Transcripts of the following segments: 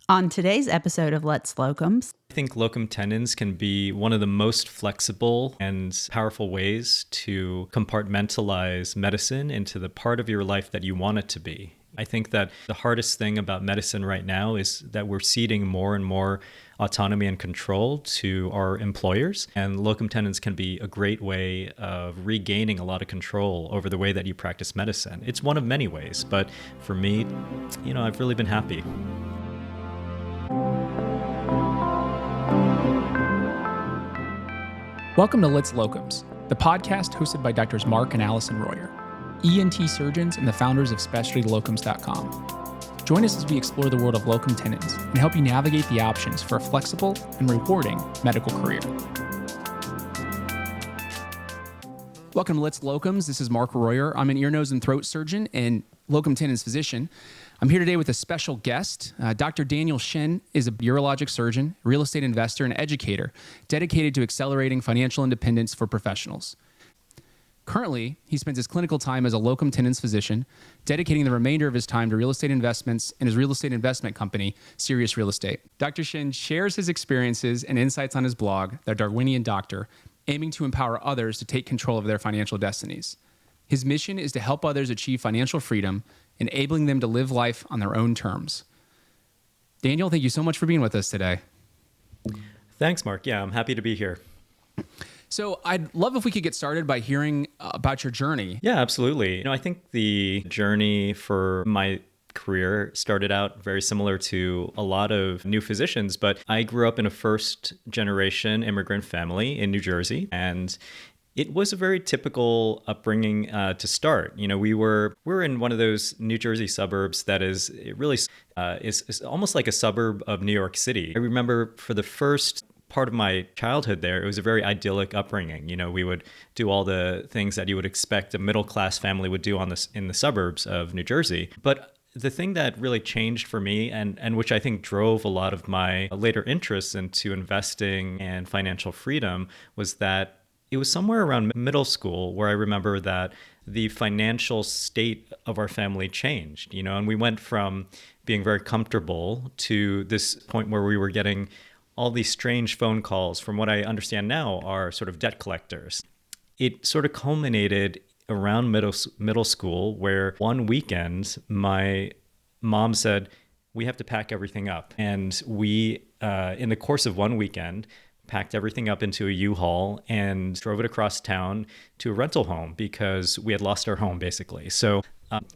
On today's episode of Let's Locums, I think locum tenens can be one of the most flexible and powerful ways to compartmentalize medicine into the part of your life that you want it to be. I think that the hardest thing about medicine right now is that we're ceding more and more autonomy and control to our employers. And locum tenens can be a great way of regaining a lot of control over the way that you practice medicine. It's one of many ways, but for me, I've really been happy. Welcome to Let's Locums, the podcast hosted by Drs. Mark and Allison Royer, ENT surgeons and the founders of SpecialtyLocums.com. Join us as we explore the world of locum tenens and help you navigate the options for a flexible and rewarding medical career. Welcome to Let's Locums. This is Mark Royer. I'm an ear, nose, and throat surgeon and locum tenens physician. I'm here today with a special guest. Dr. Daniel Shin is a urologic surgeon, real estate investor, and educator dedicated to accelerating financial independence for professionals. Currently, he spends his clinical time as a locum tenens physician, dedicating the remainder of his time to real estate investments in his real estate investment company, Sirius Real Estate. Dr. Shin shares his experiences and insights on his blog, The Darwinian Doctor, aiming to empower others to take control of their financial destinies. His mission is to help others achieve financial freedom, enabling them to live life on their own terms. Daniel, thank you so much for being with us today. Thanks, Mark. Yeah, I'm happy to be here. So I'd love if we could get started by hearing about your journey. Yeah, absolutely. I think the journey for my career started out very similar to a lot of new physicians, but I grew up in a first-generation immigrant family in New Jersey, and it was a very typical upbringing to start. We're in one of those New Jersey suburbs that is almost like a suburb of New York City. I remember for the first part of my childhood there, it was a very idyllic upbringing. We would do all the things that you would expect a middle-class family would do in the suburbs of New Jersey. But the thing that really changed for me and which I think drove a lot of my later interests into investing and financial freedom was that it was somewhere around middle school where I remember that the financial state of our family changed, and we went from being very comfortable to this point where we were getting all these strange phone calls from what I understand now are sort of debt collectors. It sort of culminated around middle school where one weekend my mom said, we have to pack everything up. And we, in the course of one weekend, packed everything up into a U-Haul and drove it across town to a rental home because we had lost our home, basically. So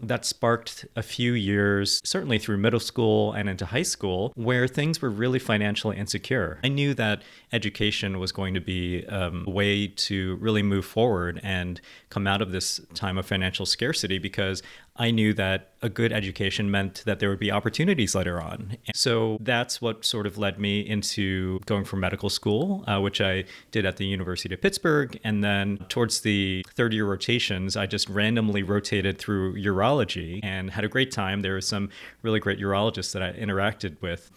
that sparked a few years, certainly through middle school and into high school, where things were really financially insecure. I knew that education was going to be a way to really move forward and come out of this time of financial scarcity because I knew that a good education meant that there would be opportunities later on. So that's what sort of led me into going for medical school, which I did at the University of Pittsburgh. And then towards the third-year rotations, I just randomly rotated through urology and had a great time. There were some really great urologists that I interacted with.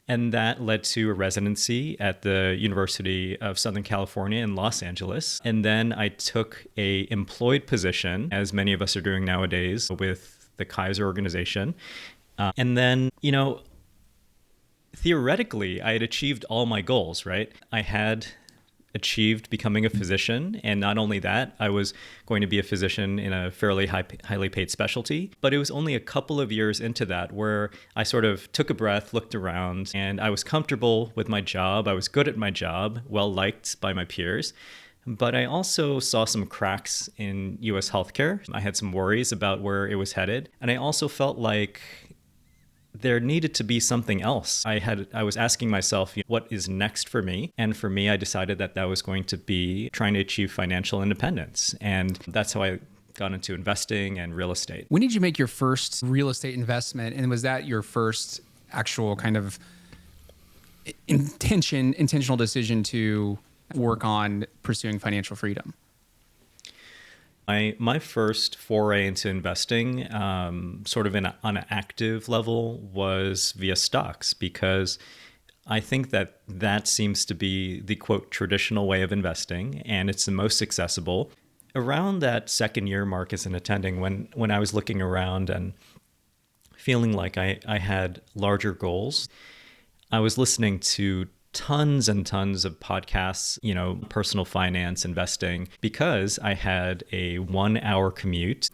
And that led to a residency at the University of Southern California in Los Angeles. And then I took a employed position, as many of us are doing nowadays, with the Kaiser organization. And then, theoretically, I had achieved all my goals, right? I had achieved becoming a physician. And not only that, I was going to be a physician in a fairly highly paid specialty. But it was only a couple of years into that where I sort of took a breath, looked around, and I was comfortable with my job. I was good at my job, well liked by my peers. But I also saw some cracks in U.S. healthcare. I had some worries about where it was headed. And I also felt like there needed to be something else. I was asking myself, what is next for me? And for me, I decided that was going to be trying to achieve financial independence. And that's how I got into investing and real estate. When did you make your first real estate investment? And was that your first actual kind of intentional decision to work on pursuing financial freedom? My first foray into investing, sort of on an active level, was via stocks because I think that seems to be the, quote, traditional way of investing, and it's the most accessible. Around that second year mark as an attending, when I was looking around and feeling like I had larger goals. I was listening to tons and tons of podcasts, personal finance, investing, because I had a 1 hour commute.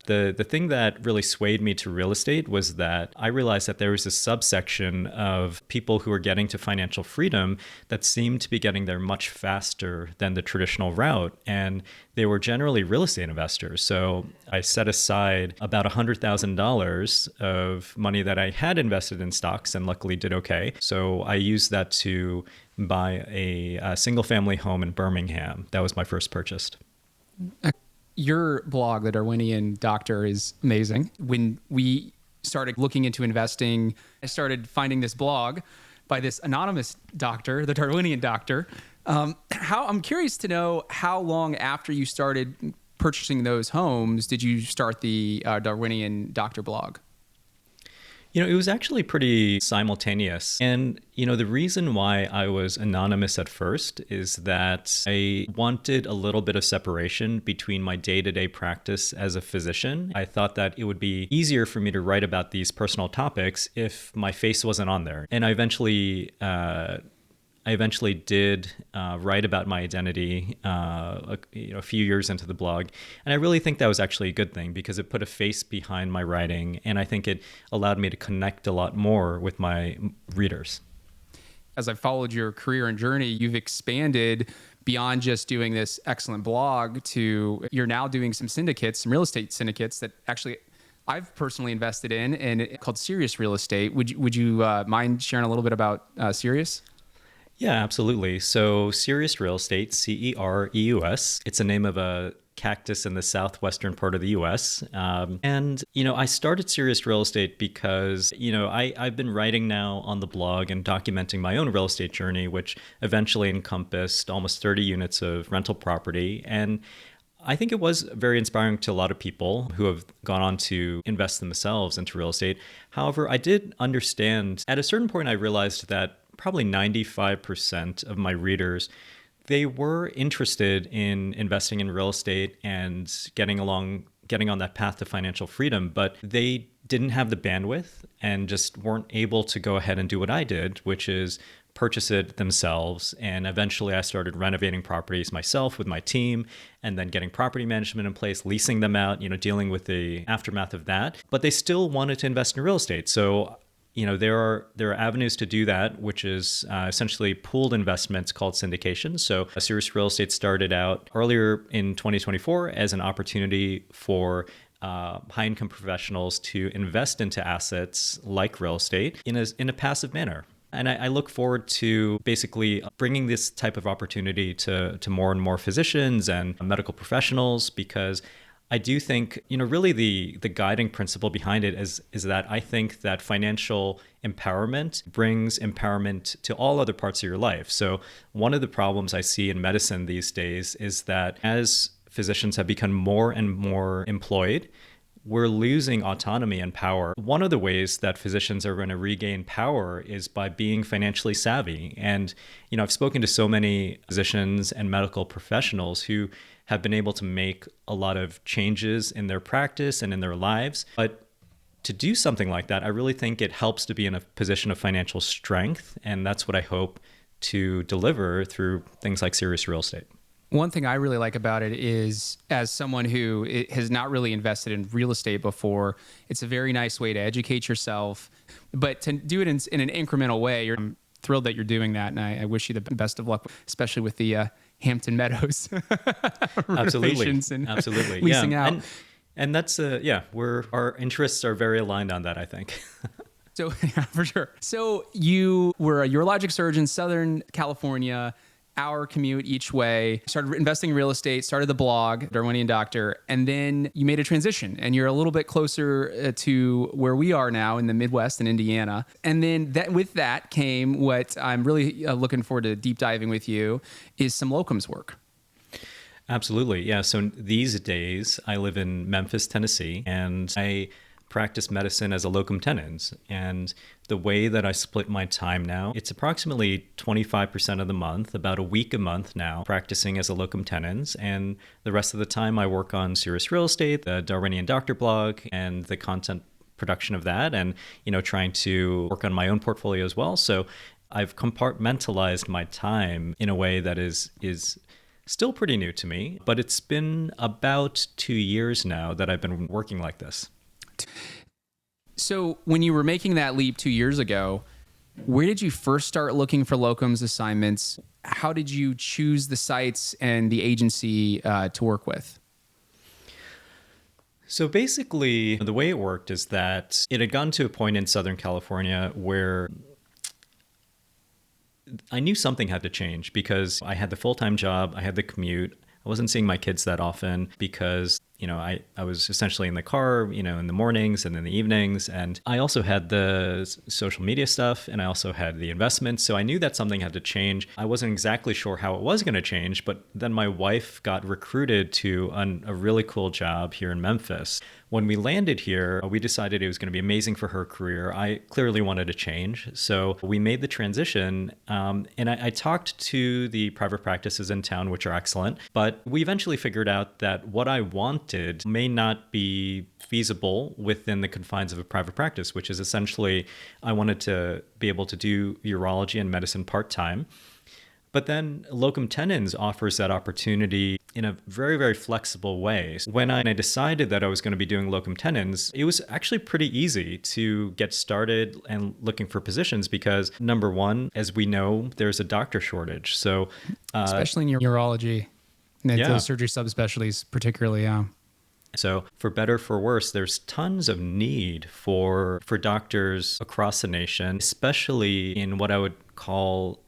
The thing that really swayed me to real estate was that I realized that there was a subsection of people who were getting to financial freedom that seemed to be getting there much faster than the traditional route. And they were generally real estate investors. So I set aside about $100,000 of money that I had invested in stocks and luckily did okay. So I used that to buy a single family home in Birmingham. That was my first purchase. Your blog, The Darwinian Doctor, is amazing. When we started looking into investing, I started finding this blog by this anonymous doctor, the Darwinian Doctor. I'm curious to know how long after you started purchasing those homes did you start the Darwinian Doctor blog? It was actually pretty simultaneous. And, the reason why I was anonymous at first is that I wanted a little bit of separation between my day-to-day practice as a physician. I thought that it would be easier for me to write about these personal topics if my face wasn't on there. And I eventually did write about my identity a few years into the blog. And I really think that was actually a good thing because it put a face behind my writing. And I think it allowed me to connect a lot more with my readers. As I've followed your career and journey, you've expanded beyond just doing this excellent blog to you're now doing some syndicates, some real estate syndicates that actually I've personally invested in, and it's called Sirius Real Estate. Would you mind sharing a little bit about Sirius? Yeah, absolutely. So Sirius Real Estate, Cereus, it's a name of a cactus in the southwestern part of the US. I started Sirius Real Estate because, I've been writing now on the blog and documenting my own real estate journey, which eventually encompassed almost 30 units of rental property. And I think it was very inspiring to a lot of people who have gone on to invest themselves into real estate. However, I did understand at a certain point, I realized that probably 95% of my readers, they were interested in investing in real estate and getting on that path to financial freedom, but they didn't have the bandwidth and just weren't able to go ahead and do what I did, which is purchase it themselves. And eventually I started renovating properties myself with my team and then getting property management in place, leasing them out, dealing with the aftermath of that. But they still wanted to invest in real estate. So there are avenues to do that, which is essentially pooled investments called syndications. So Sirius Real Estate started out earlier in 2024 as an opportunity for high-income professionals to invest into assets like real estate in a passive manner. And I look forward to basically bringing this type of opportunity to more and more physicians and medical professionals because I do think, really the guiding principle behind it is that I think that financial empowerment brings empowerment to all other parts of your life. So one of the problems I see in medicine these days is that as physicians have become more and more employed, we're losing autonomy and power. One of the ways that physicians are going to regain power is by being financially savvy. And, I've spoken to so many physicians and medical professionals who have been able to make a lot of changes in their practice and in their lives. But to do something like that, I really think it helps to be in a position of financial strength. And that's what I hope to deliver through things like Sirius Real Estate. One thing I really like about it is, as someone who has not really invested in real estate before, it's a very nice way to educate yourself, but to do it in an incremental way. I'm thrilled that you're doing that, and I wish you the best of luck, especially with the Hampton Meadows renovations and absolutely leasing out. And that's our interests are very aligned on that, I think. So yeah, for sure. So you were a urologic surgeon, Southern California. Hour commute each way, started investing in real estate, started the blog, Darwinian Doctor, and then you made a transition and you're a little bit closer to where we are now in the Midwest in Indiana. And then with that came what I'm really looking forward to deep diving with you is some locums work. Absolutely. Yeah. So these days I live in Memphis, Tennessee, and I practice medicine as a locum tenens. And the way that I split my time now, it's approximately 25% of the month, about a week a month now, practicing as a locum tenens. And the rest of the time I work on Sirius Real Estate, the Darwinian Doctor blog, and the content production of that and, trying to work on my own portfolio as well. So I've compartmentalized my time in a way that is still pretty new to me, but it's been about 2 years now that I've been working like this. So when you were making that leap 2 years ago, where did you first start looking for locums assignments? How did you choose the sites and the agency to work with? So basically, the way it worked is that it had gotten to a point in Southern California where I knew something had to change because I had the full-time job, I had the commute. I wasn't seeing my kids that often because, I was essentially in the car, in the mornings and in the evenings. And I also had the social media stuff and I also had the investments. So I knew that something had to change. I wasn't exactly sure how it was going to change, but then my wife got recruited to a really cool job here in Memphis. When we landed here, we decided it was going to be amazing for her career. I clearly wanted to change. So we made the transition. And I talked to the private practices in town, which are excellent. But we eventually figured out that what I wanted may not be feasible within the confines of a private practice, which is essentially I wanted to be able to do urology and medicine part-time. But then Locum Tenens offers that opportunity in a very, very flexible way. When I decided that I was going to be doing Locum Tenens, it was actually pretty easy to get started and looking for positions because, number one, as we know, there's a doctor shortage. So, especially in urology, those surgery subspecialties particularly, yeah. So for better, for worse, there's tons of need for doctors across the nation, especially in what I would call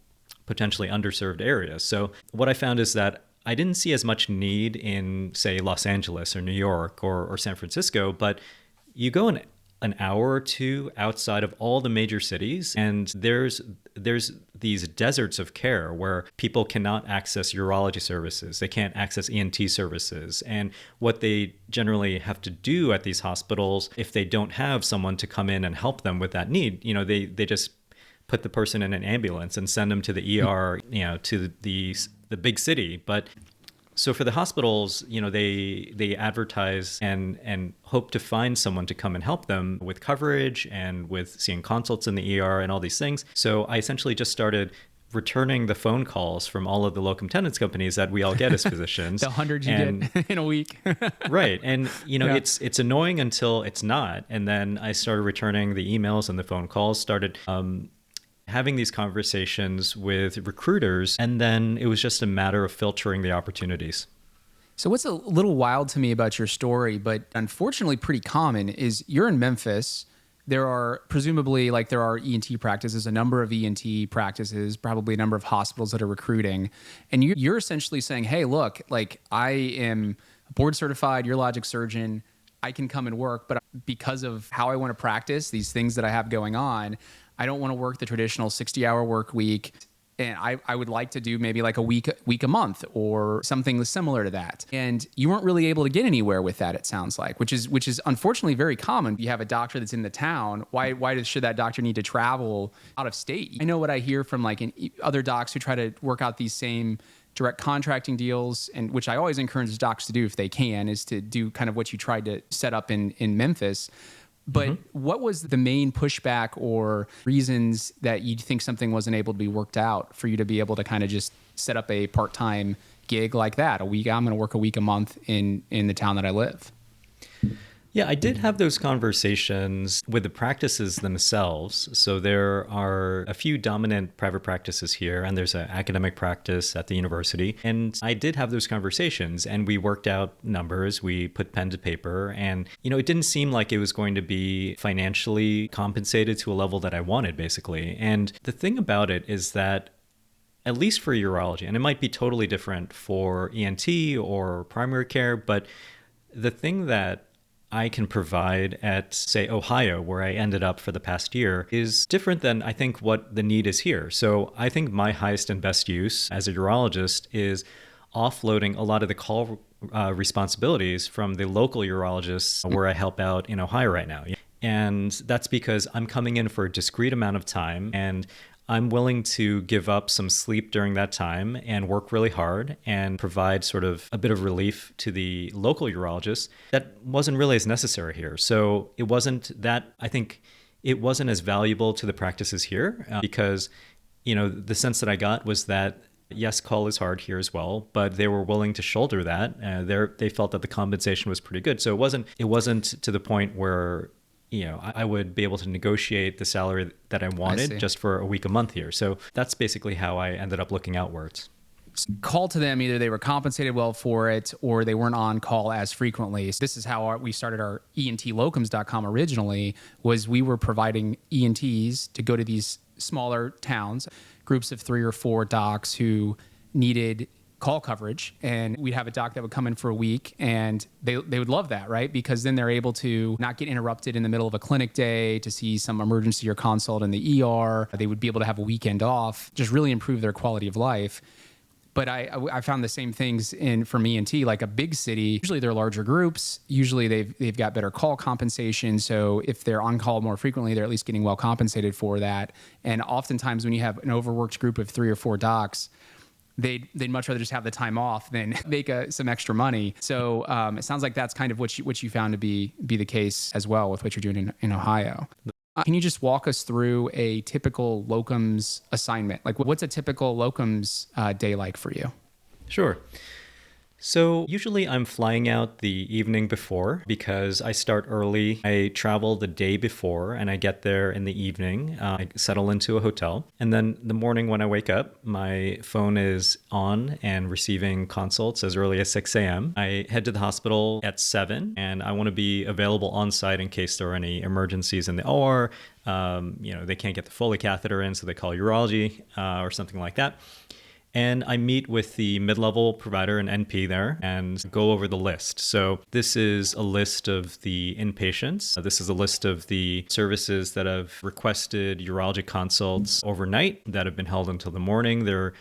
potentially underserved areas. So what I found is that I didn't see as much need in, say, Los Angeles or New York or San Francisco, but you go an hour or two outside of all the major cities, and there's these deserts of care where people cannot access urology services. They can't access ENT services. And what they generally have to do at these hospitals, if they don't have someone to come in and help them with that need, they just put the person in an ambulance and send them to the ER, to the big city. But so for the hospitals, they advertise and hope to find someone to come and help them with coverage and with seeing consults in the ER and all these things. So I essentially just started returning the phone calls from all of the locum tenens companies that we all get as physicians. The hundreds you get in a week. Right. And, it's annoying until it's not. And then I started returning the emails and the phone calls, started having these conversations with recruiters, and then it was just a matter of filtering the opportunities. So what's a little wild to me about your story, but unfortunately pretty common, is you're in Memphis. There are presumably, there are ENT practices, a number of ENT practices, probably a number of hospitals that are recruiting. And you're essentially saying, hey, look, I am a board certified urologic surgeon. I can come and work, but because of how I want to practice, these things that I have going on, I don't want to work the traditional 60-hour work week. And I would like to do maybe a week a month or something similar to that. And you weren't really able to get anywhere with that, it sounds like, which is unfortunately very common. You have a doctor that's in the town. Why should that doctor need to travel out of state? I know what I hear from other docs who try to work out these same direct contracting deals, and which I always encourage docs to do if they can, is to do kind of what you tried to set up in Memphis. But what was the main pushback or reasons that you think something wasn't able to be worked out for you to be able to kind of just set up a part-time gig like that? I'm going to work a week a month in the town that I live. Yeah, I did have those conversations with the practices themselves. So there are a few dominant private practices here, and there's an academic practice at the university. And I did have those conversations, and we worked out numbers. We put pen to paper, and it didn't seem like it was going to be financially compensated to a level that I wanted, basically. And the thing about it is that, at least for urology, and it might be totally different for ENT or primary care, but the thing that I can provide at, say, Ohio, where I ended up for the past year, is different than I think what the need is here. So I think my highest and best use as a urologist is offloading a lot of the call responsibilities from the local urologists where I help out in Ohio right now. And that's because I'm coming in for a discrete amount of time, and I'm willing to give up some sleep during that time and work really hard and provide sort of a bit of relief to the local urologist. That wasn't really as necessary here. So it wasn't that, I think it wasn't as valuable to the practices here because, the sense that I got was that yes, call is hard here as well, but they were willing to shoulder that. They felt that the compensation was pretty good. So it wasn't to the point where I would be able to negotiate the salary that I wanted just for a week a month here. So that's basically how I ended up looking outwards. Call to them, either they were compensated well for it or they weren't on call as frequently. So this is how we started our entlocums.com originally, was we were providing ENTs to go to these smaller towns, groups of 3 or 4 docs who needed call coverage, and we'd have a doc that would come in for a week, and they would love that, right? Because then they're able to not get interrupted in the middle of a clinic day to see some emergency or consult in the ER. They would be able to have a weekend off, just really improve their quality of life. But I found the same things from ENT, like a big city, usually they're larger groups. Usually they've got better call compensation. So if they're on call more frequently, they're at least getting well compensated for that. And oftentimes when you have an overworked group of 3 or 4 docs, they'd much rather just have the time off than make some extra money. So it sounds like that's kind of what you found to be the case as well with what you're doing in Ohio. Can you just walk us through a typical locums assignment? Like, what's a typical locums day like for you? Sure. So usually I'm flying out the evening before because I start early. I travel the day before and I get there in the evening. I settle into a hotel. And then the morning when I wake up, my phone is on and receiving consults as early as 6 a.m. I head to the hospital at 7 and I want to be available on site in case there are any emergencies in the OR. They can't get the Foley catheter in, so they call urology or something like that. And I meet with the mid-level provider and NP there and go over the list. So this is a list of the inpatients. This is a list of the services that have requested urologic consults overnight that have been held until the morning. There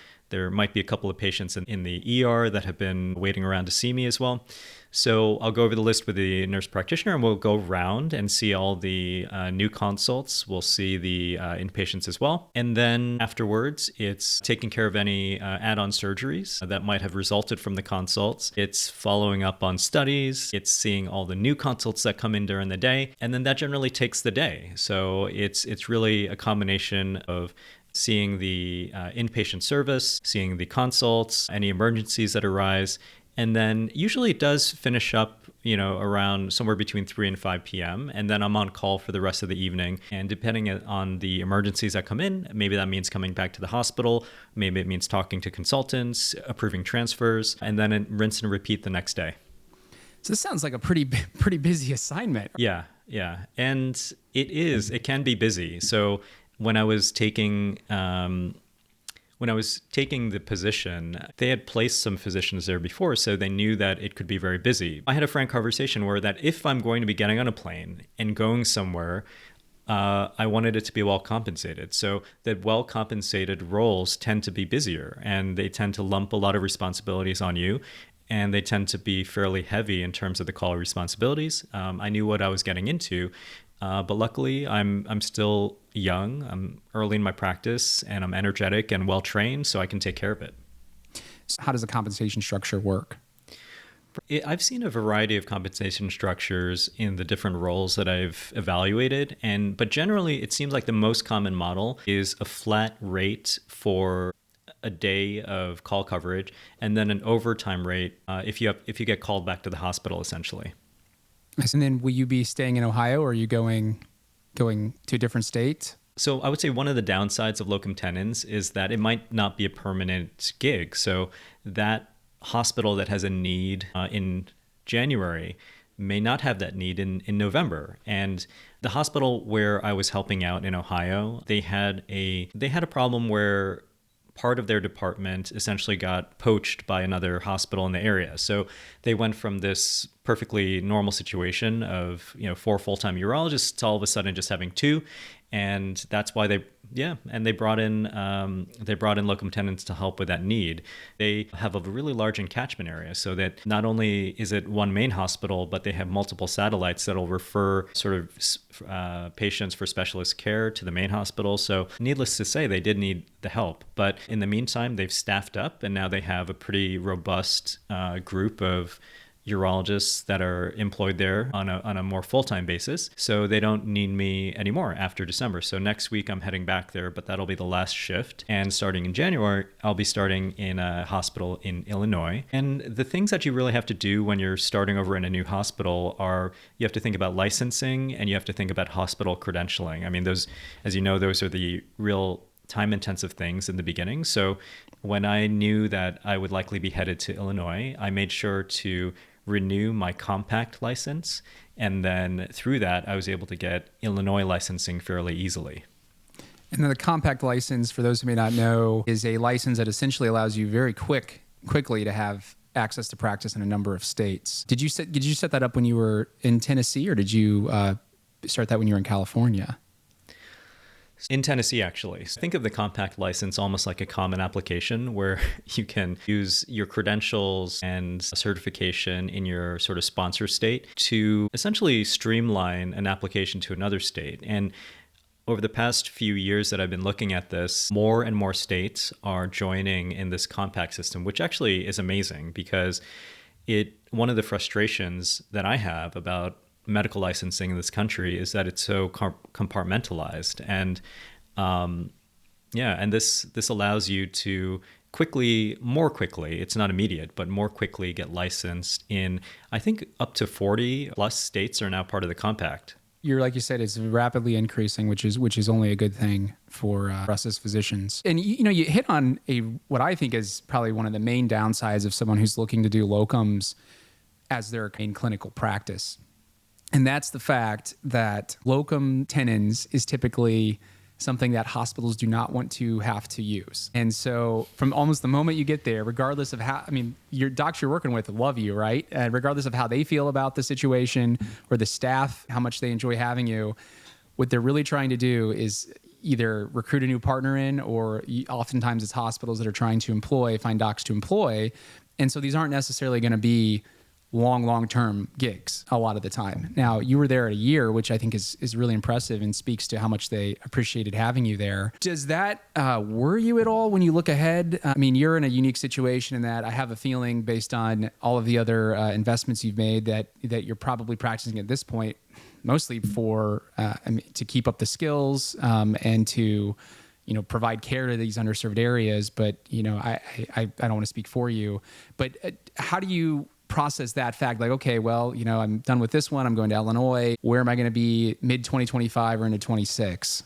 might be a couple of patients in the ER that have been waiting around to see me as well. So I'll go over the list with the nurse practitioner and we'll go around and see all the new consults. We'll see the inpatients as well. And then afterwards, it's taking care of any add-on surgeries that might have resulted from the consults. It's following up on studies. It's seeing all the new consults that come in during the day. And then that generally takes the day. So it's really a combination of seeing the inpatient service, seeing the consults, any emergencies that arise. And then usually it does finish up, around somewhere between 3 and 5 p.m. And then I'm on call for the rest of the evening. And depending on the emergencies that come in, maybe that means coming back to the hospital. Maybe it means talking to consultants, approving transfers, and then rinse and repeat the next day. So this sounds like a pretty busy assignment. Yeah. And it can be busy. So when I was taking the position, they had placed some physicians there before, so they knew that it could be very busy. I had a frank conversation where that if I'm going to be getting on a plane and going somewhere, I wanted it to be well compensated. So that well compensated roles tend to be busier and they tend to lump a lot of responsibilities on you. And they tend to be fairly heavy in terms of the call responsibilities. I knew what I was getting into. But luckily, I'm still young, I'm early in my practice, and I'm energetic and well-trained, so I can take care of it. So how does the compensation structure work? I've seen a variety of compensation structures in the different roles that I've evaluated, but generally, it seems like the most common model is a flat rate for a day of call coverage, and then an overtime rate if you get called back to the hospital, essentially. And then will you be staying in Ohio or are you going to a different state? So I would say one of the downsides of locum tenens is that it might not be a permanent gig. So that hospital that has a need in January may not have that need in November. And the hospital where I was helping out in Ohio, they had a problem where part of their department essentially got poached by another hospital in the area. So they went from this perfectly normal situation of 4 full-time urologists to all of a sudden just having 2. And that's why they Yeah, and they brought in locum tenens to help with that need. They have a really large encatchment area, so that not only is it one main hospital, but they have multiple satellites that'll refer sort of patients for specialist care to the main hospital. So needless to say, they did need the help. But in the meantime, they've staffed up, and now they have a pretty robust group of urologists that are employed there on a more full-time basis. So they don't need me anymore after December. So next week I'm heading back there, but that'll be the last shift. And starting in January, I'll be starting in a hospital in Illinois. And the things that you really have to do when you're starting over in a new hospital are you have to think about licensing and you have to think about hospital credentialing. I mean, those, as you know, those are the real time-intensive things in the beginning. So when I knew that I would likely be headed to Illinois, I made sure to renew my compact license. And then through that, I was able to get Illinois licensing fairly easily. And then the compact license, for those who may not know, is a license that essentially allows you very quickly to have access to practice in a number of states. Did you set that up when you were in Tennessee, or did you start that when you were in California? In Tennessee, actually. Think of the compact license almost like a common application where you can use your credentials and certification in your sort of sponsor state to essentially streamline an application to another state. And over the past few years that I've been looking at this, more and more states are joining in this compact system, which actually is amazing because one of the frustrations that I have about medical licensing in this country is that it's so compartmentalized. And and this allows you to more quickly, it's not immediate, but more quickly get licensed in, I think, up to 40 plus states are now part of the compact. Like you said, it's rapidly increasing, which is only a good thing for us as physicians. And you hit on what I think is probably one of the main downsides of someone who's looking to do locums as their main clinical practice. And that's the fact that locum tenens is typically something that hospitals do not want to have to use. And so from almost the moment you get there, regardless of your docs you're working with love you, right? And regardless of how they feel about the situation or the staff, how much they enjoy having you, what they're really trying to do is either recruit a new partner in, or oftentimes it's hospitals that are trying to find docs to employ. And so these aren't necessarily going to be long-term gigs a lot of the time. Now, you were there a year, which I think is really impressive and speaks to how much they appreciated having you there. Does that worry you at all when you look ahead? I mean, you're in a unique situation in that I have a feeling, based on all of the other investments you've made, that you're probably practicing at this point mostly for to keep up the skills and to provide care to these underserved areas. But I don't want to speak for you. But how do you process that fact? Like, okay, well, I'm done with this one. I'm going to Illinois. Where am I going to be mid 2025 or into 26?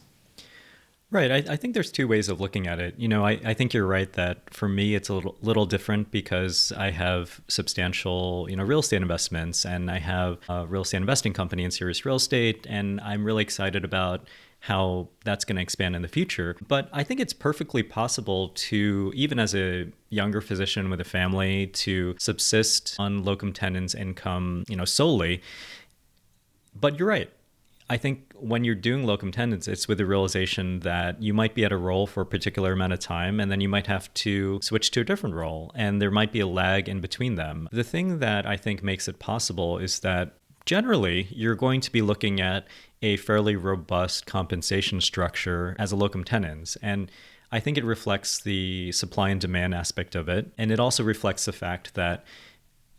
Right. I think there's two ways of looking at it. I think you're right that for me, it's a little different because I have substantial, real estate investments, and I have a real estate investing company in Serious Real Estate. And I'm really excited about how that's going to expand in the future. But I think it's perfectly possible to, even as a younger physician with a family, to subsist on locum tenens income, solely. But you're right. I think when you're doing locum tenens, it's with the realization that you might be at a role for a particular amount of time, and then you might have to switch to a different role, and there might be a lag in between them. The thing that I think makes it possible is that generally, you're going to be looking at a fairly robust compensation structure as a locum tenens. And I think it reflects the supply and demand aspect of it. And it also reflects the fact that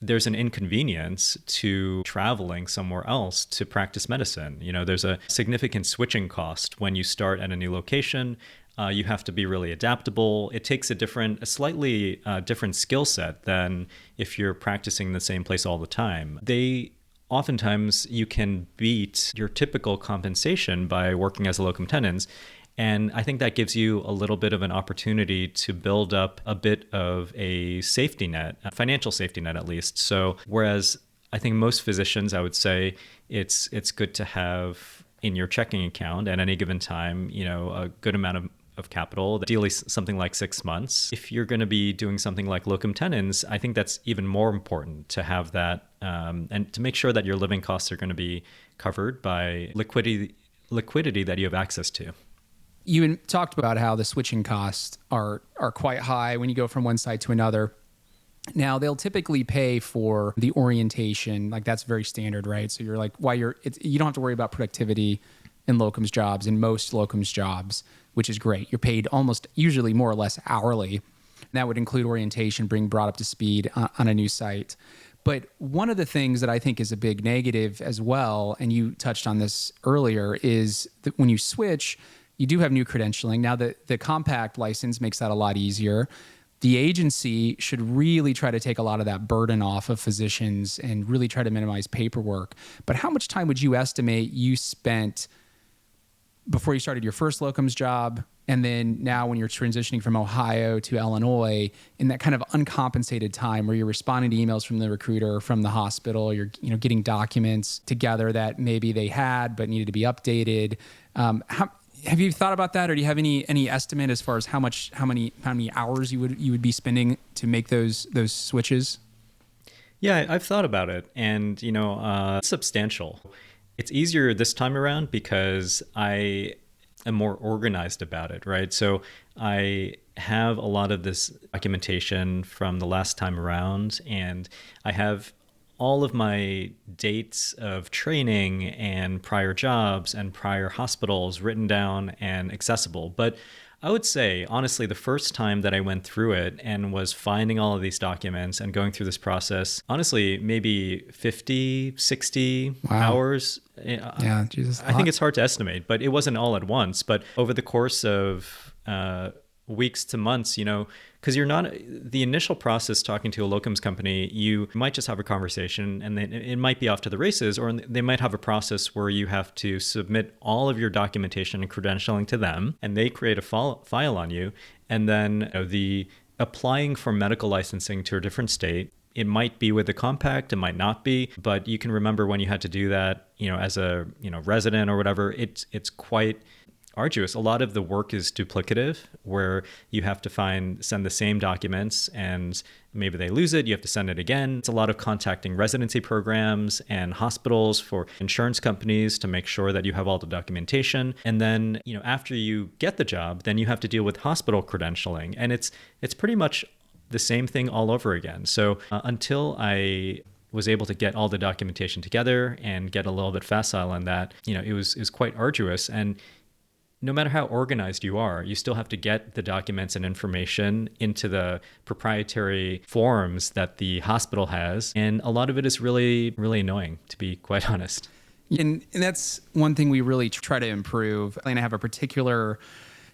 there's an inconvenience to traveling somewhere else to practice medicine. There's a significant switching cost when you start at a new location. You have to be really adaptable. It takes a slightly different skill set than if you're practicing in the same place all the time. Oftentimes, you can beat your typical compensation by working as a locum tenens. And I think that gives you a little bit of an opportunity to build up a bit of a safety net, a financial safety net at least. So whereas I think most physicians, I would say it's good to have in your checking account at any given time, a good amount of capital, ideally something like 6 months. If you're going to be doing something like locum tenens, I think that's even more important to have that and to make sure that your living costs are going to be covered by liquidity that you have access to. You talked about how the switching costs are quite high when you go from one site to another. Now they'll typically pay for the orientation, like that's very standard, right? So you're like, you don't have to worry about productivity in locums jobs, in most locums jobs, which is great. You're paid almost usually more or less hourly. And that would include orientation, being brought up to speed on a new site. But one of the things that I think is a big negative as well, and you touched on this earlier, is that when you switch, you do have new credentialing. Now the compact license makes that a lot easier. The agency should really try to take a lot of that burden off of physicians and really try to minimize paperwork. But how much time would you estimate you spent before you started your first locums job, and then now when you're transitioning from Ohio to Illinois, in that kind of uncompensated time where you're responding to emails from the recruiter, from the hospital, you're getting documents together that maybe they had but needed to be updated? Have you thought about that, or do you have any estimate as far as how many hours you would be spending to make those switches? Yeah, I've thought about it, and it's substantial. It's easier this time around because I am more organized about it, right? So I have a lot of this documentation from the last time around, and I have all of my dates of training and prior jobs and prior hospitals written down and accessible. But I would say, honestly, the first time that I went through it and was finding all of these documents and going through this process, honestly, maybe 50, 60 hours. Yeah, Jesus. I think it's hard to estimate, but it wasn't all at once. But over the course of weeks to months, because you're not the initial process talking to a locums company, you might just have a conversation and then it might be off to the races, or they might have a process where you have to submit all of your documentation and credentialing to them, and they create a file on you. And then the applying for medical licensing to a different state, it might be with a compact, it might not be, but you can remember when you had to do that, as a resident or whatever. It's quite arduous. A lot of the work is duplicative, where you have to send the same documents, and maybe they lose it. You have to send it again. It's a lot of contacting residency programs and hospitals for insurance companies to make sure that you have all the documentation. And then, after you get the job, then you have to deal with hospital credentialing, and it's pretty much the same thing all over again. So until I was able to get all the documentation together and get a little bit facile on that, it was quite arduous. And no matter how organized you are, you still have to get the documents and information into the proprietary forms that the hospital has. And a lot of it is really, really annoying, to be quite honest. And that's one thing we really try to improve. And I have a particular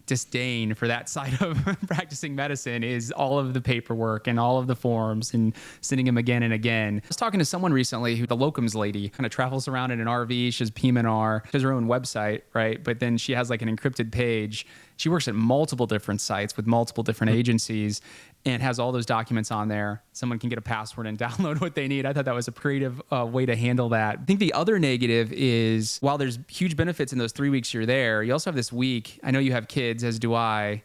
disdain for that side of practicing medicine, is all of the paperwork and all of the forms and sending them again and again. I was talking to someone recently who, the locums lady, kind of travels around in an RV. She has PM&R. She has her own website, right? But then she has like an encrypted page. She works at multiple different sites with multiple different agencies and has all those documents on there. Someone can get a password and download what they need. I thought that was a creative way to handle that. I think the other negative is, while there's huge benefits in those 3 weeks you're there, you also have this week. I know you have kids, as do I,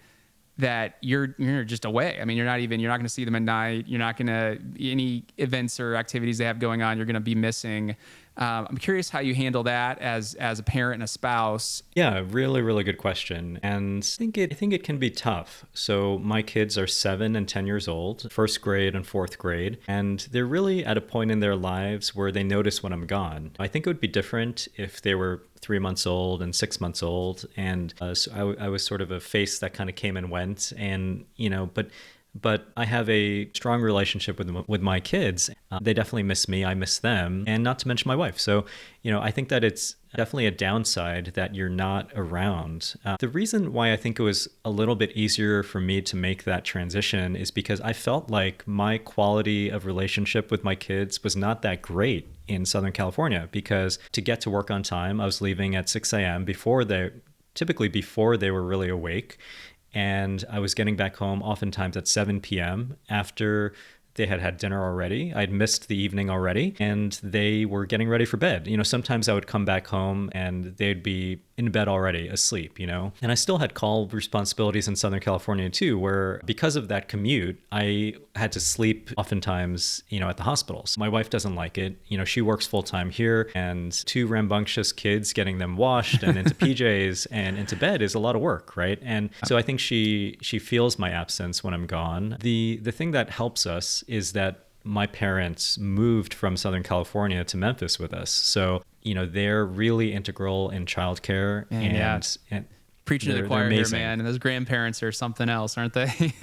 that you're just away. I mean, you're not going to see them at night. You're not going to, any events or activities they have going on, you're going to be missing. I'm curious how you handle that as a parent and a spouse. Yeah, really, really good question. And I think it can be tough. So my kids are 7 and 10 years old, first grade and fourth grade, and they're really at a point in their lives where they notice when I'm gone. I think it would be different if they were 3 months old and 6 months old. And so I was sort of a face that kind of came and went, and, but I have a strong relationship with my kids. They definitely miss me. I miss them, and not to mention my wife. So, I think that it's definitely a downside that you're not around. The reason why I think it was a little bit easier for me to make that transition is because I felt like my quality of relationship with my kids was not that great in Southern California, because to get to work on time, I was leaving at 6 a.m. typically before they were really awake. And I was getting back home oftentimes at 7 p.m. after They had had dinner already. I'd missed the evening already, and they were getting ready for bed. Sometimes I would come back home and they'd be in bed already, asleep. And I still had call responsibilities in Southern California too, where because of that commute, I had to sleep oftentimes, at the hospitals. My wife doesn't like it. She works full time here, and two rambunctious kids, getting them washed and into PJs and into bed is a lot of work, right? And so I think she feels my absence when I'm gone. The thing that helps us is that my parents moved from Southern California to Memphis with us. So, they're really integral in childcare and preaching to the choir here, man. And those grandparents are something else, aren't they?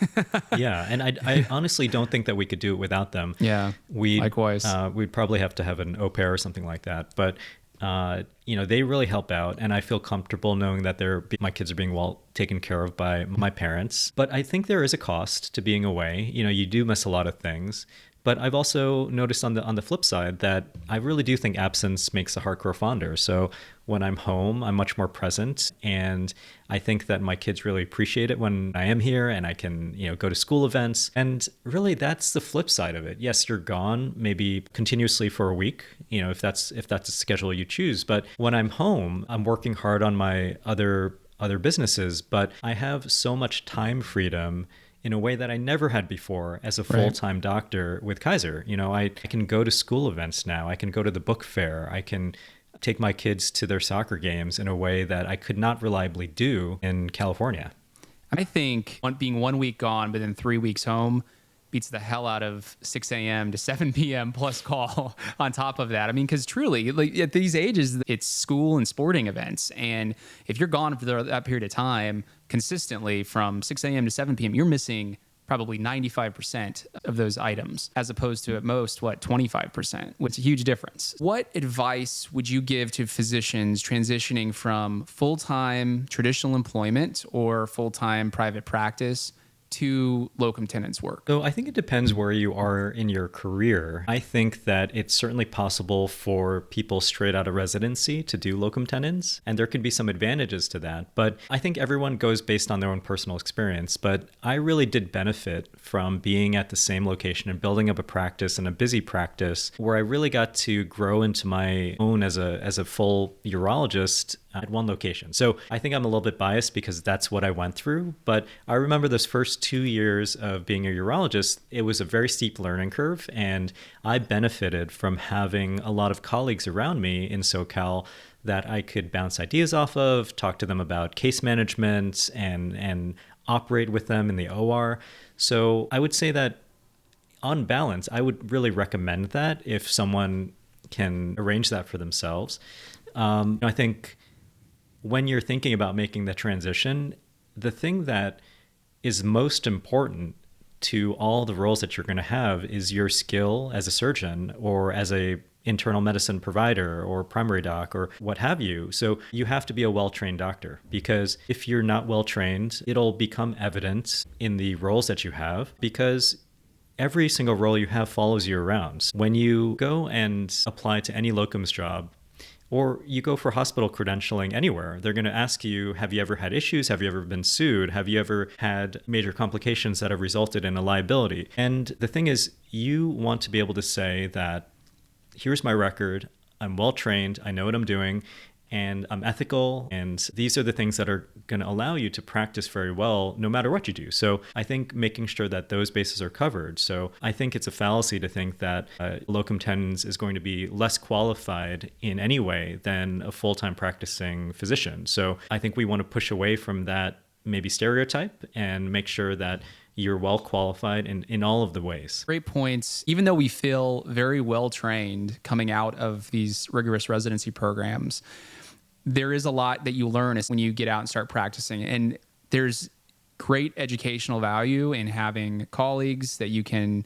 Yeah. And I honestly don't think that we could do it without them. Yeah. Likewise. We'd probably have to have an au pair or something like that. But, they really help out. And I feel comfortable knowing that my kids are being well taken care of by my parents. But I think there is a cost to being away. You do miss a lot of things. But I've also noticed on the flip side that I really do think absence makes the heart grow fonder. So when I'm home, I'm much more present. And I think that my kids really appreciate it when I am here and I can, go to school events. And really, that's the flip side of it. Yes, you're gone maybe continuously for a week, if that's a schedule you choose. But when I'm home, I'm working hard on my other businesses, but I have so much time freedom in a way that I never had before as a full-time doctor with Kaiser. I can go to school events now. I can go to the book fair. I can take my kids to their soccer games in a way that I could not reliably do in California. I think being 1 week gone, but then 3 weeks home beats the hell out of 6 a.m. to 7 p.m. plus call on top of that. I mean, because truly, at these ages, it's school and sporting events. And if you're gone for that period of time consistently from 6 a.m. to 7 p.m., you're missing probably 95% of those items, as opposed to at most, 25%, which is a huge difference. What advice would you give to physicians transitioning from full-time traditional employment or full-time private practice to locum tenens work? So I think it depends where you are in your career. I think that it's certainly possible for people straight out of residency to do locum tenens, and there can be some advantages to that. But I think everyone goes based on their own personal experience. But I really did benefit from being at the same location and building up a practice, and a busy practice, where I really got to grow into my own as a full urologist at one location. So I think I'm a little bit biased because that's what I went through. But I remember those first 2 years of being a urologist, it was a very steep learning curve. And I benefited from having a lot of colleagues around me in SoCal that I could bounce ideas off of, talk to them about case management and operate with them in the OR. So I would say that on balance, I would really recommend that if someone can arrange that for themselves. I think when you're thinking about making the transition, the thing that is most important to all the roles that you're going to have is your skill as a surgeon or as a internal medicine provider or primary doc or what have you. So you have to be a well-trained doctor, because if you're not well-trained, it'll become evident in the roles that you have, because every single role you have follows you around. When you go and apply to any locums job, or you go for hospital credentialing anywhere, they're going to ask you, have you ever had issues? Have you ever been sued? Have you ever had major complications that have resulted in a liability? And the thing is, you want to be able to say that, here's my record, I'm well trained, I know what I'm doing, and I'm ethical, and these are the things that are going to allow you to practice very well no matter what you do. So I think making sure that those bases are covered. So I think it's a fallacy to think that locum tenens is going to be less qualified in any way than a full-time practicing physician. So I think we want to push away from that maybe stereotype and make sure that you're well qualified in all of the ways. Great points. Even though we feel very well trained coming out of these rigorous residency programs, there is a lot that you learn when you get out and start practicing. And there's great educational value in having colleagues that you can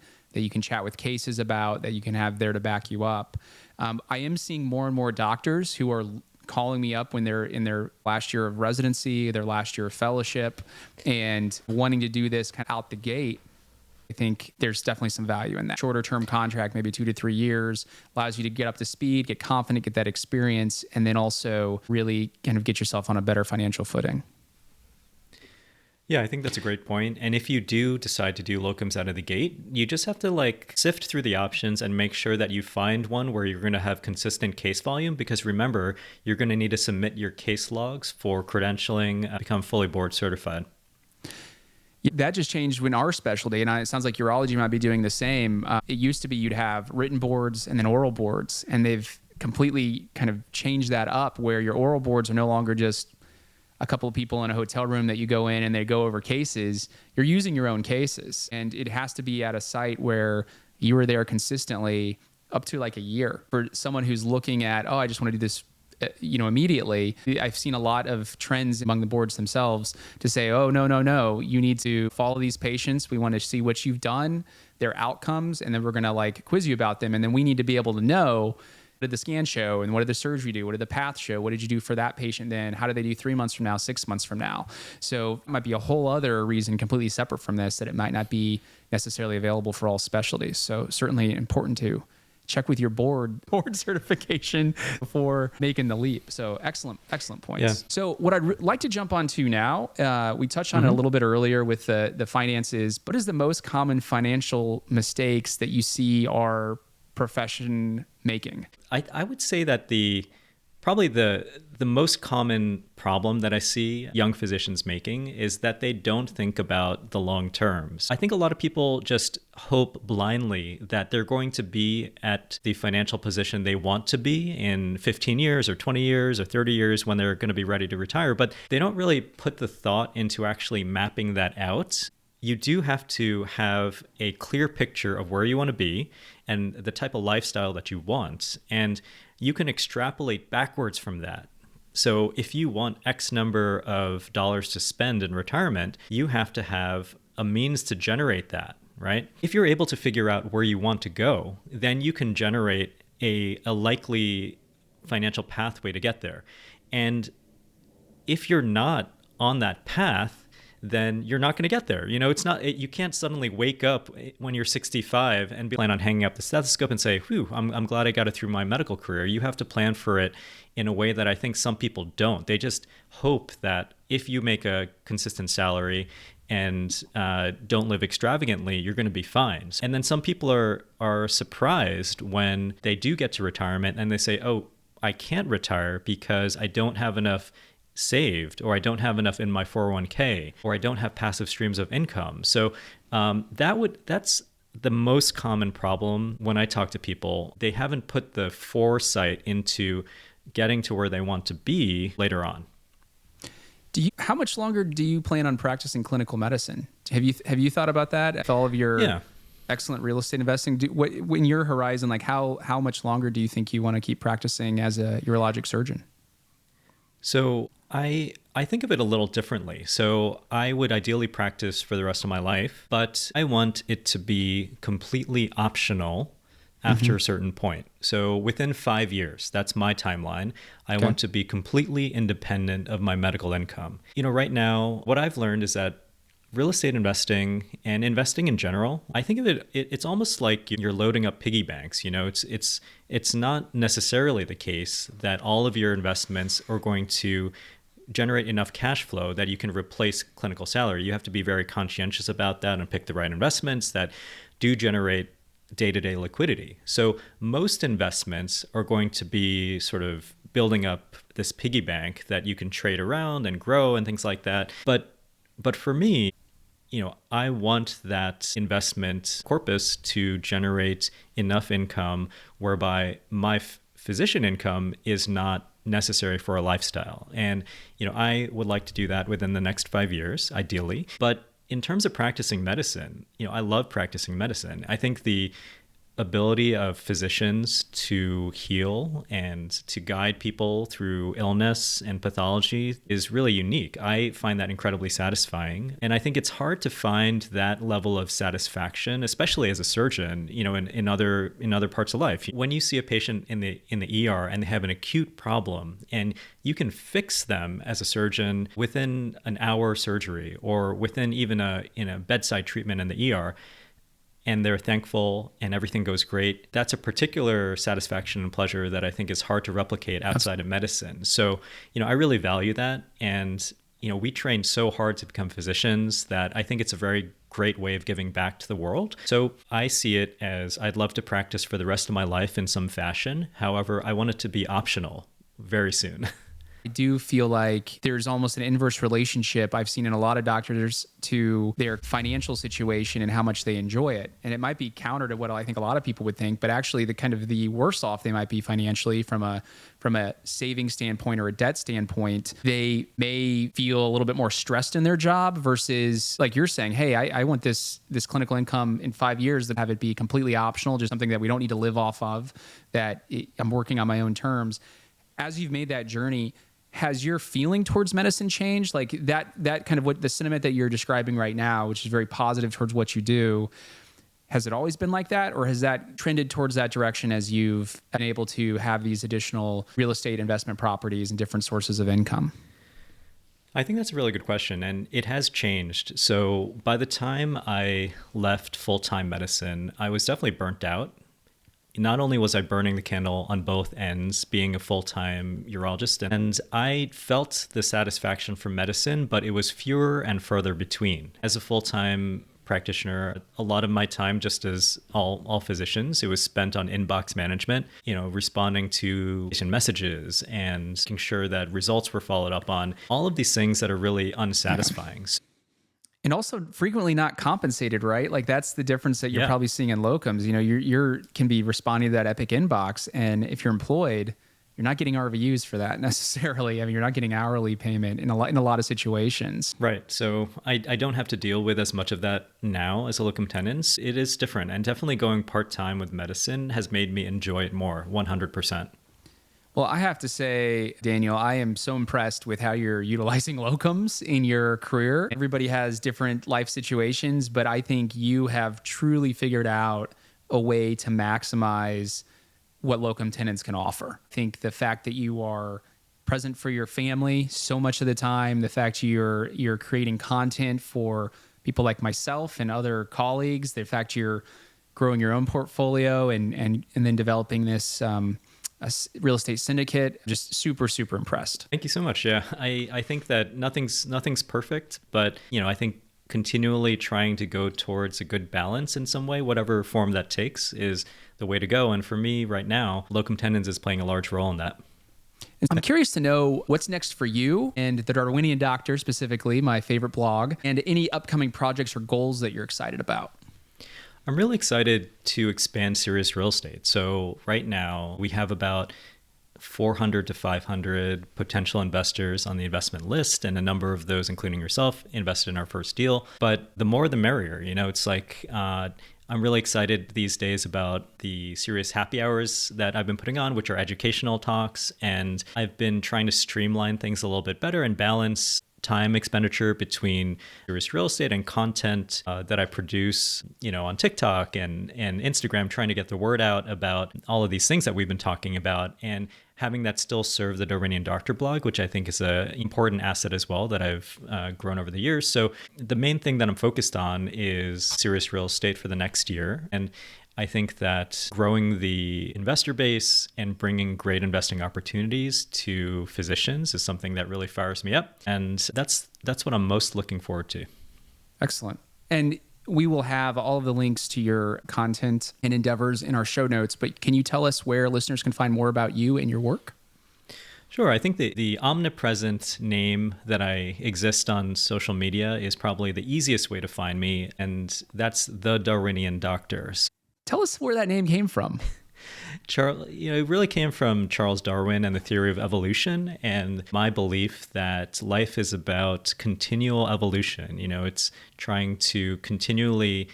chat with cases about, that you can have there to back you up. I am seeing more and more doctors who are calling me up when they're in their last year of residency, their last year of fellowship, and wanting to do this kind of out the gate. I think there's definitely some value in that. Shorter term contract, maybe 2 to 3 years, allows you to get up to speed, get confident, get that experience, and then also really kind of get yourself on a better financial footing. Yeah, I think that's a great point. And if you do decide to do locums out of the gate, you just have to like sift through the options and make sure that you find one where you're going to have consistent case volume. Because remember, you're going to need to submit your case logs for credentialing, become fully board certified. That just changed in our specialty, and it sounds like urology might be doing the same. It used to be you'd have written boards and then oral boards, and they've completely kind of changed that up where your oral boards are no longer just a couple of people in a hotel room that you go in and they go over cases. You're using your own cases, and it has to be at a site where you were there consistently up to like a year. For someone who's looking at, oh, I just want to do this immediately. I've seen a lot of trends among the boards themselves to say, oh, no, you need to follow these patients. We want to see what you've done, their outcomes, and then we're going to like quiz you about them. And then we need to be able to know, what did the scan show, and what did the surgery do? What did the path show? What did you do for that patient then? How do they do 3 months from now, 6 months from now? So it might be a whole other reason completely separate from this that it might not be necessarily available for all specialties. So certainly important to check with your board certification before making the leap. So excellent points. Yeah. So what I'd like to jump on to now, we touched on it a little bit earlier with the finances. What is the most common financial mistakes that you see our profession making? I would say that probably the most common problem that I see young physicians making is that they don't think about the long terms. I think a lot of people just hope blindly that they're going to be at the financial position they want to be in 15 years or 20 years or 30 years when they're going to be ready to retire, but they don't really put the thought into actually mapping that out. You do have to have a clear picture of where you want to be and the type of lifestyle that you want. And you can extrapolate backwards from that. So if you want X number of dollars to spend in retirement, you have to have a means to generate that, right? If you're able to figure out where you want to go, then you can generate a likely financial pathway to get there. And if you're not on that path, then you're not going to get there. You can't suddenly wake up when you're 65 and plan on hanging up the stethoscope and say, whew, I'm glad I got it through my medical career. You have to plan for it in a way that I think some people don't. They just hope that if you make a consistent salary and don't live extravagantly, you're going to be fine. And then some people are surprised when they do get to retirement and they say, oh, I can't retire because I don't have enough saved, or I don't have enough in my 401k, or I don't have passive streams of income. So that's the most common problem when I talk to people. They haven't put the foresight into getting to where they want to be later on. How much longer do you plan on practicing clinical medicine? Have you thought about that? With all of your excellent real estate investing, in your horizon, like how much longer do you think you want to keep practicing as a urologic surgeon? So I think of it a little differently. So I would ideally practice for the rest of my life, but I want it to be completely optional after a certain point. So within 5 years, that's my timeline. I want to be completely independent of my medical income. Right now, what I've learned is that real estate investing and investing in general, I think of it's almost like you're loading up piggy banks. It's not necessarily the case that all of your investments are going to generate enough cash flow that you can replace clinical salary. You have to be very conscientious about that and pick the right investments that do generate day-to-day liquidity. So most investments are going to be sort of building up this piggy bank that you can trade around and grow and things like that. But for me, I want that investment corpus to generate enough income whereby my physician income is not necessary for a lifestyle. And, I would like to do that within the next 5 years, ideally. But in terms of practicing medicine, I love practicing medicine. I think the ability of physicians to heal and to guide people through illness and pathology is really unique. I find that incredibly satisfying. And I think it's hard to find that level of satisfaction, especially as a surgeon, in other parts of life. When you see a patient in the ER and they have an acute problem and you can fix them as a surgeon within an hour surgery or within even a bedside treatment in the ER, and they're thankful and everything goes great, that's a particular satisfaction and pleasure that I think is hard to replicate outside of medicine. So, I really value that. And we train so hard to become physicians that I think it's a very great way of giving back to the world. So I see it as I'd love to practice for the rest of my life in some fashion. However, I want it to be optional very soon. I do feel like there's almost an inverse relationship I've seen in a lot of doctors to their financial situation and how much they enjoy it. And it might be counter to what I think a lot of people would think, but actually the worse off they might be financially from a saving standpoint or a debt standpoint, they may feel a little bit more stressed in their job versus like you're saying, hey, I want this clinical income in 5 years to have it be completely optional, just something that we don't need to live off of, I'm working on my own terms. As you've made that journey, has your feeling towards medicine changed? Like that kind of what the sentiment that you're describing right now, which is very positive towards what you do, has it always been like that? Or has that trended towards that direction as you've been able to have these additional real estate investment properties and different sources of income? I think that's a really good question, and it has changed. So by the time I left full-time medicine, I was definitely burnt out. Not only was I burning the candle on both ends, being a full-time urologist, and I felt the satisfaction from medicine, but it was fewer and further between. As a full-time practitioner, a lot of my time, just as all physicians, it was spent on inbox management, responding to patient messages and making sure that results were followed up on, all of these things that are really unsatisfying. And also frequently not compensated, right? Like that's the difference that you're probably seeing in locums. You can be responding to that epic inbox, and if you're employed, you're not getting RVUs for that necessarily. I mean, you're not getting hourly payment in a lot of situations. Right. So I don't have to deal with as much of that now as a locum tenens. It is different, and definitely going part-time with medicine has made me enjoy it more, 100%. Well, I have to say, Daniel, I am so impressed with how you're utilizing locums in your career. Everybody has different life situations, but I think you have truly figured out a way to maximize what locum tenens can offer. I think the fact that you are present for your family so much of the time, the fact you're creating content for people like myself and other colleagues, the fact you're growing your own portfolio and then developing this a real estate syndicate, just super, super impressed. Thank you so much. Yeah, I think that nothing's perfect, but I think continually trying to go towards a good balance in some way, whatever form that takes, is the way to go. And for me right now, locum tenens is playing a large role in that. I'm curious to know what's next for you and the Darwinian Doctor, specifically, my favorite blog, and any upcoming projects or goals that you're excited about. I'm really excited to expand Serious Real Estate. So right now we have about 400 to 500 potential investors on the investment list, and a number of those, including yourself, invested in our first deal. But the more the merrier. It's like I'm really excited these days about the serious happy hours that I've been putting on, which are educational talks. And I've been trying to streamline things a little bit better and balance time expenditure between serious real estate and content that I produce, on TikTok and Instagram, trying to get the word out about all of these things that we've been talking about, and having that still serve the Darwinian Doctor blog, which I think is an important asset as well that I've grown over the years. So the main thing that I'm focused on is serious real estate for the next year. And I think that growing the investor base and bringing great investing opportunities to physicians is something that really fires me up. And that's what I'm most looking forward to. Excellent. And we will have all of the links to your content and endeavors in our show notes, but can you tell us where listeners can find more about you and your work? Sure. I think the omnipresent name that I exist on social media is probably the easiest way to find me, and that's the Darwinian Doctor. Tell us where that name came from. It really came from Charles Darwin and the theory of evolution, and my belief that life is about continual evolution. It's trying to continually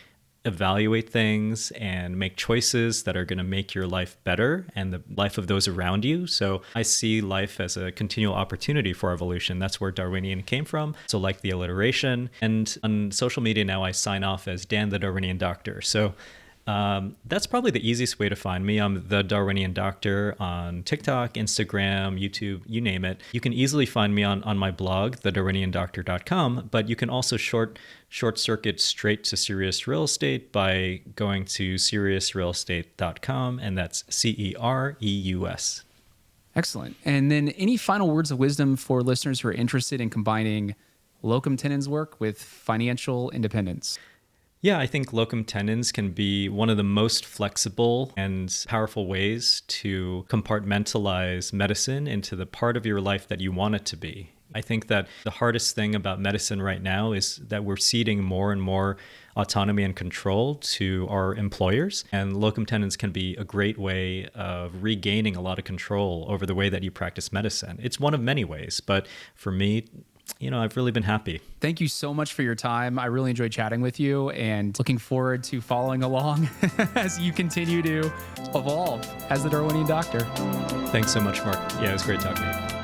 evaluate things and make choices that are going to make your life better and the life of those around you. So I see life as a continual opportunity for evolution. That's where Darwinian came from. So like the alliteration. And on social media now, I sign off as Dan the Darwinian Doctor. So that's probably the easiest way to find me. I'm the Darwinian Doctor on TikTok, Instagram, YouTube, you name it. You can easily find me on my blog, thedarwiniandoctor.com, but you can also short circuit straight to Serious Real Estate by going to seriousrealestate.com, and that's CEREUS. Excellent. And then any final words of wisdom for listeners who are interested in combining locum tenens work with financial independence? Yeah, I think locum tenens can be one of the most flexible and powerful ways to compartmentalize medicine into the part of your life that you want it to be. I think that the hardest thing about medicine right now is that we're ceding more and more autonomy and control to our employers. And locum tenens can be a great way of regaining a lot of control over the way that you practice medicine. It's one of many ways, but for me, I've really been happy. Thank you so much for your time. I really enjoyed chatting with you and looking forward to following along as you continue to evolve as the Darwinian Doctor. Thanks so much, Mark. Yeah, it was great talking to you.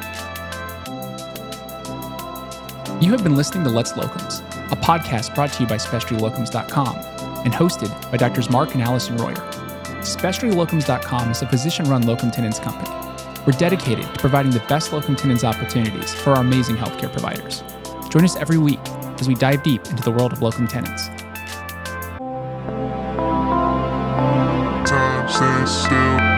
You have been listening to Let's Locums, a podcast brought to you by SpecialtyLocums.com and hosted by Drs. Mark and Allison Royer. SpecialtyLocums.com is a physician-run locum tenens company. We're dedicated to providing the best locum tenens opportunities for our amazing healthcare providers. Join us every week as we dive deep into the world of locum tenens. Time stays still.